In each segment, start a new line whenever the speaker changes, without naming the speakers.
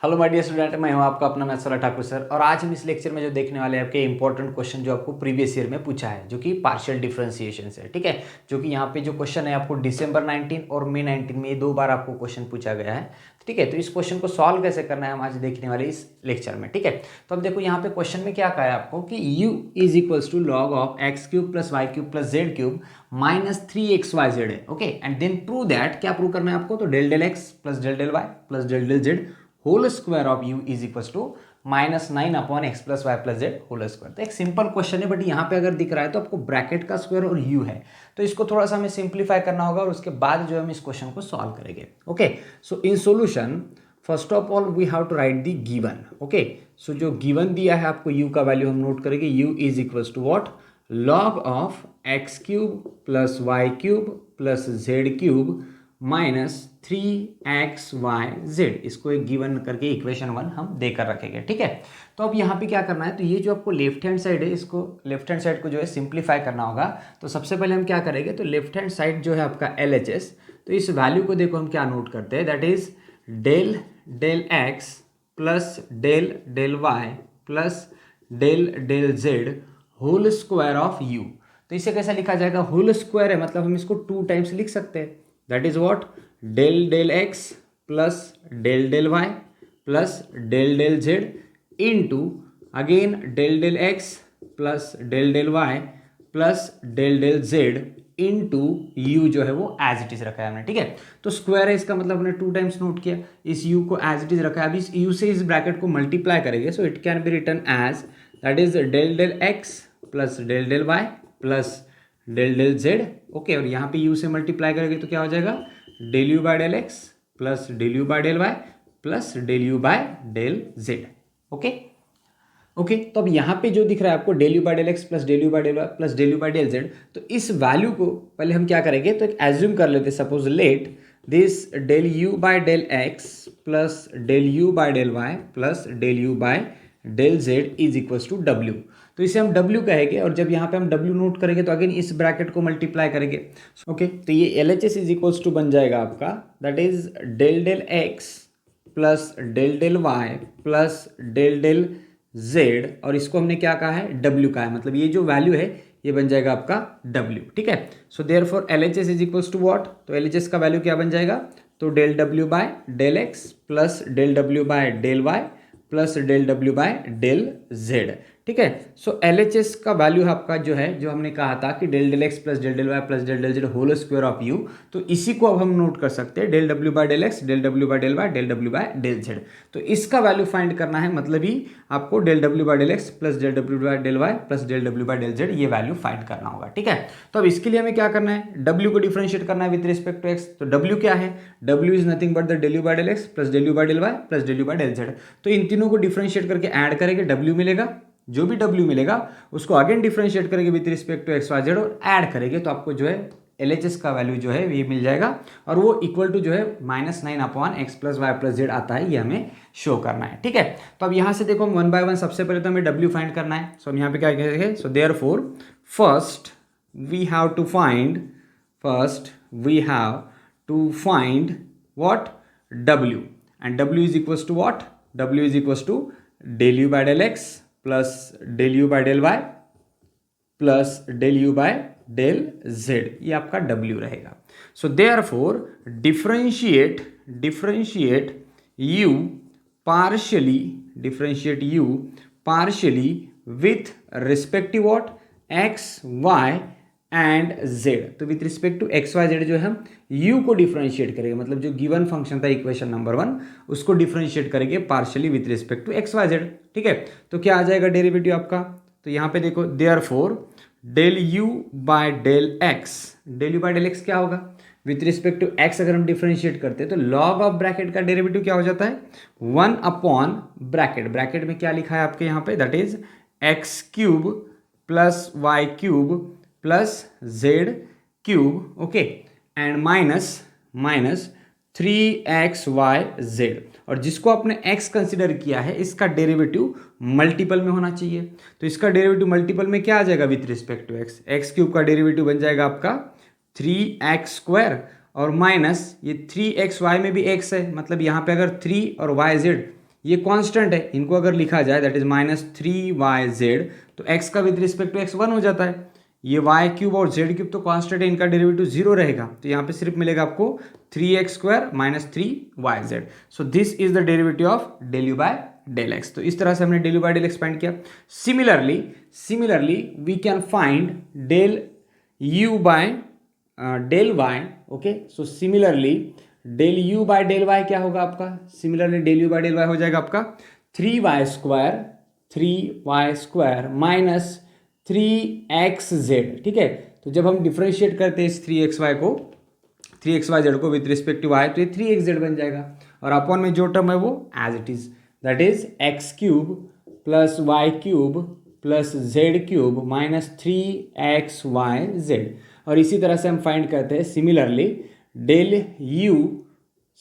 Hello my dear student, मैं हूं आपका अपना मैथ्स वाला ठाकुर सर। और आज हम इस लेक्चर में जो देखने वाले हैं आपके इंपॉर्टेंट क्वेश्चन जो आपको प्रीवियस ईयर में पूछा है, जो कि पार्शियल डिफरेंशिएशन से, ठीक है। जो कि यहाँ पे जो क्वेश्चन है आपको दिसंबर 19 और मई 19 में ये 2 बार आपको क्वेश्चन पूछा गया है, ठीक है। तो इस क्वेश्चन को सॉल्व कैसे करना है हम आज देखने वाले इस लेक्चर में, ठीक है। तो अब देखो यहाँ पे क्वेश्चन में क्या कहा है आपको कि u is equals to log of x cube plus y cube plus z cube minus 3xyz है, okay. And then prove that, क्या प्रूव करना है आपको, तो del del x plus del del Y plus del del z whole square of u is equal to -9 upon x plus y plus z whole square. तो एक simple question है, but यहाँ पे अगर दिख रहा है तो आपको ब्रैकेट का स्क्वायर और u है, तो इसको थोड़ा सा हमें सिंप्लीफाई करना होगा और उसके बाद जो हम इस क्वेश्चन को सॉल्व करेंगे, okay. So in solution first of all we have to write the given, okay. So जो गिवन दिया है आपको u का वैल्यू हम नोट करेंगे, u is equal to what, log of x cube plus y cube plus z cube minus 3xyz। इसको एक given करके इक्वेशन 1 हम देकर रखेंगे, ठीक है। तो अब यहाँ पे क्या करना है, तो ये जो आपको लेफ्ट हैंड साइड है, इसको लेफ्ट हैंड साइड को जो है सिंप्लीफाई करना होगा। तो सबसे पहले हम क्या करेंगे, तो लेफ्ट हैंड साइड जो है आपका LHS, तो इस वैल्यू को देखो हम क्या नोट करते हैं, that is del del x plus del del Y plus del del z whole square of u। तो इसे कैसा लिखा जाएगा, होल स्क्वायर है मतलब हम इसको 2 टाइम्स लिख सकते हैं, that is what, del del x plus del del Y plus del del z into again del del x plus del del Y plus del del z into u जो है वो एज इट इज रखा है हमने, ठीक है। तो square है इसका मतलब हमने 2 टाइम्स नोट किया, इस यू को एज इट इज रखा है। अब इस यू से इस ब्रैकेट को मल्टीप्लाई करेंगे, so it can be written as that is del del x plus del del Y plus del del z, okay. और यहाँ पे यू से मल्टीप्लाई करेंगे तो क्या हो जाएगा, del u by del x plus del u by del Y plus del u by del z, okay okay. तो अब यहाँ पे जो दिख रहा है आपको del u by del x plus del u by del Y plus del u by del Z, तो इस वैल्यू को पहले हम क्या करेंगे, तो एक एज्यूम कर लेते हैं, suppose let this del u by del x plus del u by del Y plus del u by del z is equals to डब्ल्यू। तो इसे हम W कहेंगे, और जब यहाँ पे हम W नोट करेंगे तो अगेन इस ब्रैकेट को मल्टीप्लाई करेंगे, ओके। तो ये LHS इज इक्वल्स टू बन जाएगा आपका, that is del del x plus del del Y plus del del z, और इसको हमने क्या कहा है, W कहा है, मतलब ये जो वैल्यू है ये बन जाएगा आपका W, ठीक है। So therefore LHS is equals to what, तो LHS का वैल्यू क्या बन जाएगा, तो del W by del x plus del W by del Y plus del W by del z, ठीक है। सो LHS का वैल्यू आपका जो है, जो हमने कहा था कि del del x plus del del Y plus del del z whole square of u, तो इसी को अब हम नोट कर सकते हैं, del W by del x del W by del Y del W by del Z. तो इसका वैल्यू फाइंड करना है, मतलब ही आपको del W by del x plus del W by del Y plus del W by del z ये value find करना होगा, ठीक है। तो अब इसके लिए हमें क्या करना है, W को डिफरेंशिएट करना है विद रिस्पेक्ट टू एक्स। तो W क्या है, W is nothing but the del u by del x plus del u by del Y plus del u by del Z. तो इन तीनों को डिफरेंशिएट करके ऐड करेंगे, W मिलेगा, जो भी W मिलेगा उसको अगेन डिफरेंशिएट करेंगे with respect to x y z और ऐड करेंगे, तो आपको जो है LHS का वैल्यू जो है ये मिल जाएगा, और वो इक्वल टू जो है -9 upon x plus y plus z आता है, ये हमें शो करना है, ठीक है। तो अब यहाँ से देखो हम 1 बाय 1 सबसे पहले तो हमें W फाइंड करना है। सो हम यहाँ पे क्या करेंगे, so therefore first we have to find what, W, and W is equals to what, W is equals to del u by del x plus del u by del Y plus del u by del z, ये आपका W रहेगा। So therefore differentiate u partially with respective what, x y and z. तो with respect to x y z जो है हम u को differentiate करेंगे, मतलब जो गिवन फंक्शन था इक्वेशन नंबर 1 उसको डिफरेंशिएट करेंगे partially with respect to x y z, ठीक है। तो क्या आ जाएगा डेरिवेटिव आपका, तो यहाँ पे देखो therefore del u by del x क्या होगा, विथ रिस्पेक्ट टू एक्स अगर हम डिफरेंशिएट करते हैं तो लॉग ऑफ ब्रैकेट का डेरिवेटिव क्या हो जाता है, 1 अपॉन ब्रैकेट में क्या लिखा है आपके यहाँ पे, that is x cube plus y cube plus z cube, okay, and minus 3xyz, और जिसको आपने x कंसिडर किया है इसका डेरिवेटिव मल्टीपल में होना चाहिए। तो इसका डेरिवेटिव मल्टीपल में क्या आ जाएगा, with respect to x cube का डेरिवेटिव बन जाएगा आपका 3x स्क्वायर, और माइनस ये 3xy में भी x है, मतलब यहाँ पे अगर 3 और yz ये कांस्टेंट है, इनको अगर लिखा जाए दैट इज -3yz, तो x का विद रिस्पेक्ट टू x 1 हो जाता है। ये वाई क्यूब और जेड क्यूब तो कांस्टेंट है, इनका डेरिवेटिव 0 रहेगा, तो यहाँ पे सिर्फ मिलेगा आपको 3x² - 3yz। So this is the derivative of del u by del x. तो इस तरह से हमने del u by del x find किया। Similarly we can find del u by del y. Okay, so similarly del u by del y क्या होगा आपका? Similarly del u by del y हो जाएगा आपका 3y² माइनस 3xz। ठीक है, तो जब हम डिफ्रेंशिएट करते हैं इस 3xyz को विथ रिस्पेक्ट टू y, तो ये 3xz बन जाएगा, और अपॉन में जो टर्म है वो as it is, that is x³ + y³ + z³ minus 3xyz। और इसी तरह से हम फाइंड करते हैं सिमिलरली डेल u,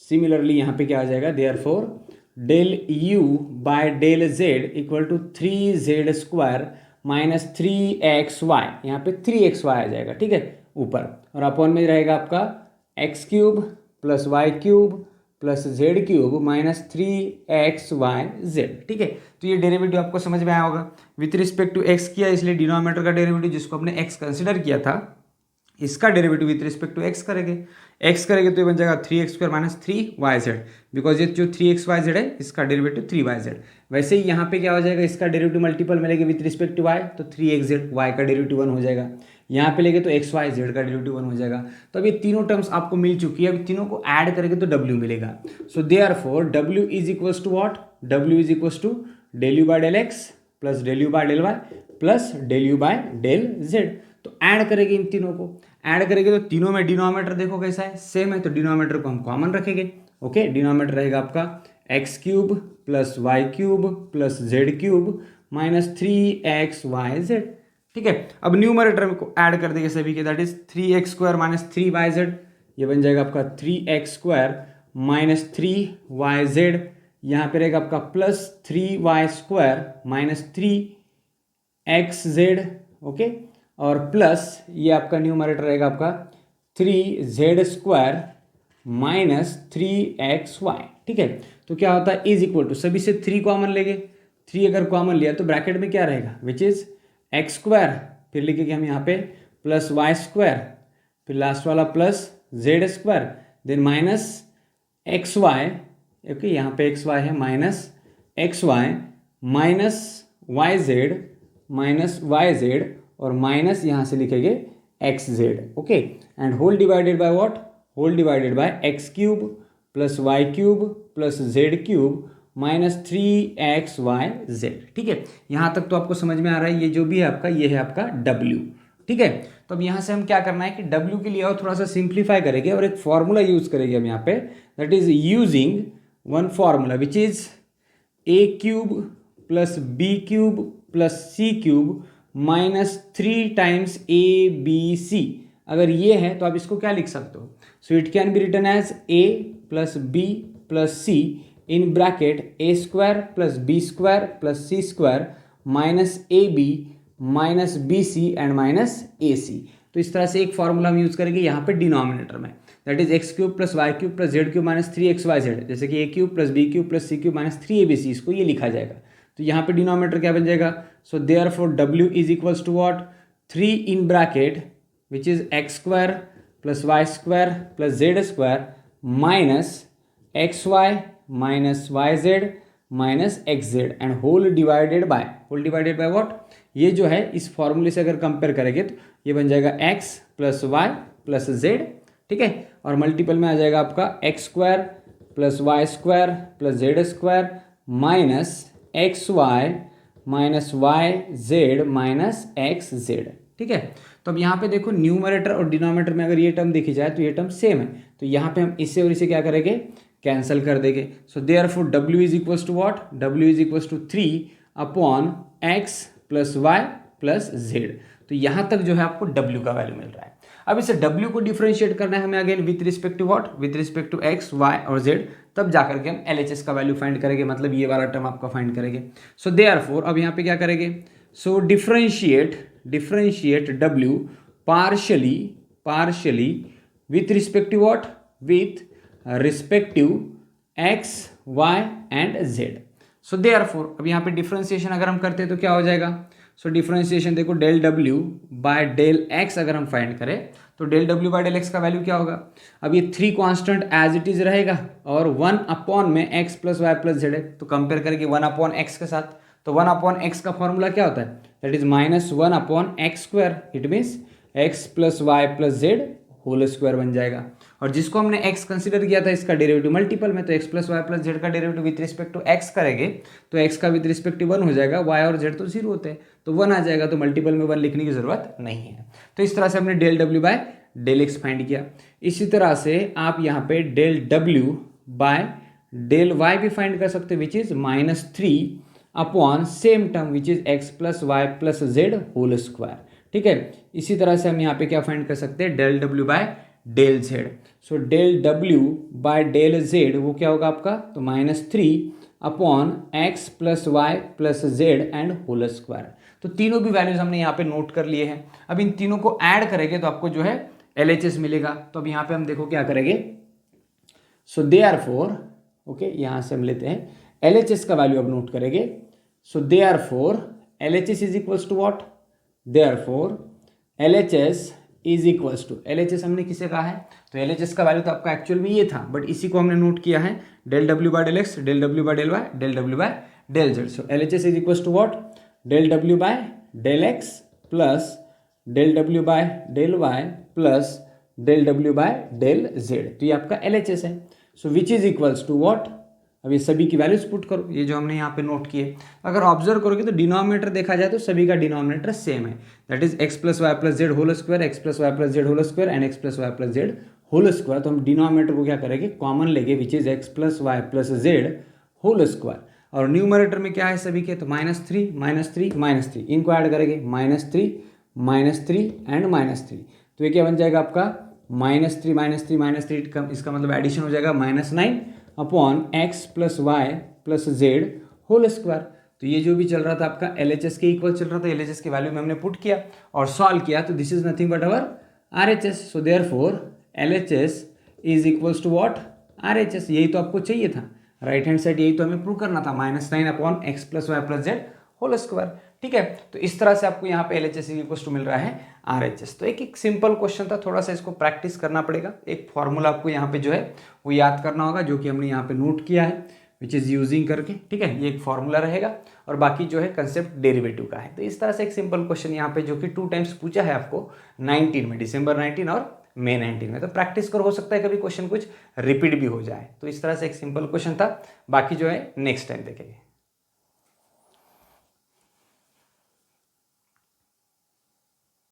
सिमिलरली यहाँ पे क्या आ जाएगा, therefore del u by del z equal to 3z² minus 3xy, यहाँ पे 3xy आ जाएगा। ठीक है, ऊपर, और अपॉन में रहेगा आपका x³ + y³ + z³ minus 3xyz। ठीक है, तो ये डेरिवेटिव आपको समझ में आया होगा। विथ रिस्पेक्ट टू x किया, इसलिए डिनोमिनेटर का डेरिवेटिव जिसको हमने x कंसिडर किया था, इसका derivative with respect to x करेंगे तो ये बन जाएगा 3x² - 3yz, बिकॉज ये जो 3xyz है इसका डेरिवेटिव 3yz। वैसे ही यहाँ पे क्या हो जाएगा, इसका डेरिवेटिव मल्टीपल में लेंगे विथ रिस्पेक्ट टू y, तो 3xz, y का डेरिवेटिव 1 हो जाएगा। यहाँ पे लेंगे तो xyz का डेरिवेटिव 1 हो जाएगा। तो अब ये तीनों टर्म्स आपको मिल चुकी है, अब तीनों को ऐड करेंगे तो w मिलेगा। So therefore w is equals to what, w is equals to del u by del x plus del u by del Y plus del u by del Z. तो ऐड करेंगे, इन तीनों को add करेंगे तो तीनों में डिनोमिनेटर देखो कैसा है, सेम है, तो डिनोमिनेटर को हम कॉमन रखेंगे। ओके, डिनोमिनेटर रहेगा आपका x³ + y³ + z³ minus 3xyz। ठीक है, अब न्यूमरेटर को ऐड कर देंगे सभी के, दैट इज 3x² - 3yz, ये बन जाएगा आपका 3x² - 3yz। यहाँ पे रहेगा आपका प्लस 3y² - 3xz। ओके, और प्लस ये आपका न्यूमरेटर रहेगा आपका 3z² माइनस 3xy। ठीक है, तो क्या होता है, इज इक्वल टू, सभी से 3 कॉमन लेंगे, 3 अगर कॉमन लिया तो ब्रैकेट में क्या रहेगा, विच इज x², फिर लिखेंगे हम यहाँ पे प्लस y², फिर लास्ट वाला plus z², then minus xy। Okay, यहाँ पे xy है, माइनस xy माइनस yz और माइनस यहाँ से लिखेंगे xz। Okay, and whole divided by what, whole divided by x³ + y³ + z³ minus 3xyz। ठीक है, यहाँ तक तो आपको समझ में आ रहा है। ये जो भी है आपका, ये है आपका w। ठीक है, तो अब यहाँ से हम क्या करना है कि w के लिए और थोड़ा सा सिंप्लीफाई करेंगे और एक फॉर्मूला यूज करेंगे हम यहाँ पे, that is using one formula which is a³ + b³ + c³ minus 3 times ABC। अगर ये है तो आप इसको क्या लिख सकते हो, so it can be written as a + b + c in bracket a² + b² + c² minus ab minus bc and minus ac। तो इस तरह से एक फॉर्मूला हम यूज करेंगे यहाँ पे डिनोमिनेटर में, that is x³ + y³ + z³ minus 3xyz, जैसे कि a³ + b³ + c³ minus 3abc, इसको ये लिखा जाएगा। तो यहाँ पे डिनोमिनेटर क्या बन जाएगा, so therefore w is equals to what, 3 in bracket which is x² + y² + z² minus xy minus yz minus xz and whole divided by what, ये जो है इस फॉर्मूले से अगर कंपेयर करेंगे तो ये बन जाएगा x + y + z। ठीक है, और मल्टीपल में आ जाएगा आपका x² + y² + z² minus xy minus yz minus xz। ठीक है, तो अब यहाँ पे देखो न्यूमरेटर और डिनोमिनेटर में अगर ये टर्म देखी जाए तो ये टर्म सेम है, तो यहाँ पे हम इससे और इसे क्या करेंगे, कैंसिल कर देंगे। So therefore w is equals to what, w is equals to 3 upon x + y + z। तो यहाँ तक जो है आपको w का वैल्यू मिल रहा है। अब इसे w को डिफरेंशिएट करना है हमें again with respect to what, with respect to x, y और z, तब जाकर के हम LHS का वैल्यू फाइंड करेंगे, मतलब ये वाला टर्म आपका फाइंड करेंगे। सो देयरफॉर अब यहाँ पे क्या करेंगे, so differentiate w partially with respect to what, with respect to x, y and z। So therefore अब यहाँ पे डिफरेंशिएशन अगर हम करते हैं तो क्या हो जाएगा, सो डिफरेंशिएशन देखो del W by del x अगर हम फाइंड करें तो del W by del x का वैल्यू क्या होगा, अब ये 3 कांस्टेंट एज इट इज रहेगा और 1 अपॉन में x plus y plus z है, तो कंपेयर करेंगे 1 अपॉन एक्स के साथ, तो 1 अपॉन एक्स का फॉर्मूला क्या होता है, that is -1 upon x square, it means x plus y plus z whole square बन जाएगा। और जिसको हमने x कंसीडर किया था इसका डेरिवेटिव मल्टीपल में, तो x plus y plus z का derivative with respect to x करेंगे तो x का विथ रिस्पेक्ट टू 1 हो जाएगा, y और z तो 0 होते हैं तो 1 आ जाएगा, तो मल्टीपल में 1 लिखने की जरूरत नहीं है। तो इस तरह से हमने del W by del x find किया। इसी तरह से आप यहाँ पे del W by del y भी फाइंड कर सकते हैं, which is -3 upon same term which is x plus y plus z whole square, ठीक है। इसी तरह से हम यहाँ पे क्या फाइंड कर सकते हैं, del W by del Z, so del W by del z वो क्या होगा आपका, तो -3 upon x plus y plus z and whole square. तो तीनों भी वैल्यूज हमने यहाँ पे नोट कर लिए हैं। अब इन तीनों को ऐड करेंगे तो आपको जो है LHS मिलेगा। तो अब यहाँ पे हम देखो क्या करेंगे, सो देयरफॉर ओके यहाँ से हम लेते हैं LHS का वैल्यू अब नोट करेंगे। So therefore LHS is equals to what, therefore LHS is equals to, LHS हमने किसे कहा है, तो LHS का वैल्यू तो आपका एक्चुअल में ये था, बट इसी को हमने नोट किया है del W by del x, del W by del Y, del W by del Z. So LHS is equals to what, del W by del x plus del W by del Y plus del W by del Z, तो ये आपका LHS है। So which is equals to what, अब ये सभी की values put करो, ये जो हमने यहाँ पे नोट किए। अगर ऑब्जर्व करोगे तो डिनोमिनेटर देखा जाए तो सभी का डिनोमिनेटर सेम है, that is x plus y plus z whole square, x plus y plus z whole square and x plus y plus z whole square. तो हम डिनोमिनेटर को क्या करेंगे, कॉमन लेंगे, which is x plus y plus z whole square. और numerator में क्या है सभी के, तो -3 -3 -3, इनको ऐड करेंगे -3 -3 एंड -3, तो ये क्या बन जाएगा आपका -3 -3 -3, इसका मतलब एडिशन हो जाएगा -9 upon x plus y plus z whole square. तो ये जो भी चल रहा था आपका LHS के इक्वल चल रहा था, LHS की वैल्यू में हमने पुट किया और सॉल्व किया, तो this is nothing but our RHS। So therefore LHS is equals to what, RHS। यही तो आपको चाहिए था, राइट हैंड साइड यही तो हमें प्रूव करना था, -9 upon x plus y plus z whole square, ठीक है। तो इस तरह से आपको यहाँ पे LHS इक्वल्स टू मिल रहा है RHS। तो एक सिंपल क्वेश्चन था, थोड़ा सा इसको प्रैक्टिस करना पड़ेगा। एक फॉर्मूला आपको यहाँ पे जो है वो याद करना होगा, जो कि हमने यहाँ पे नोट किया है, विच इज यूजिंग करके, ठीक है। ये एक फॉर्मूला रहेगा और बाकी जो है कंसेप्ट डेरिवेटिव का है। तो इस तरह से एक सिंपल क्वेश्चन यहाँ पे जो कि 2 टाइम्स पूछा है आपको 19 में, दिसंबर 19 और मई 19 में। तो प्रैक्टिस करो, हो सकता है कभी क्वेश्चन कुछ रिपीट भी हो जाए। तो इस तरह से एक सिंपल क्वेश्चन था, बाकी जो है नेक्स्ट टाइम देखेंगे।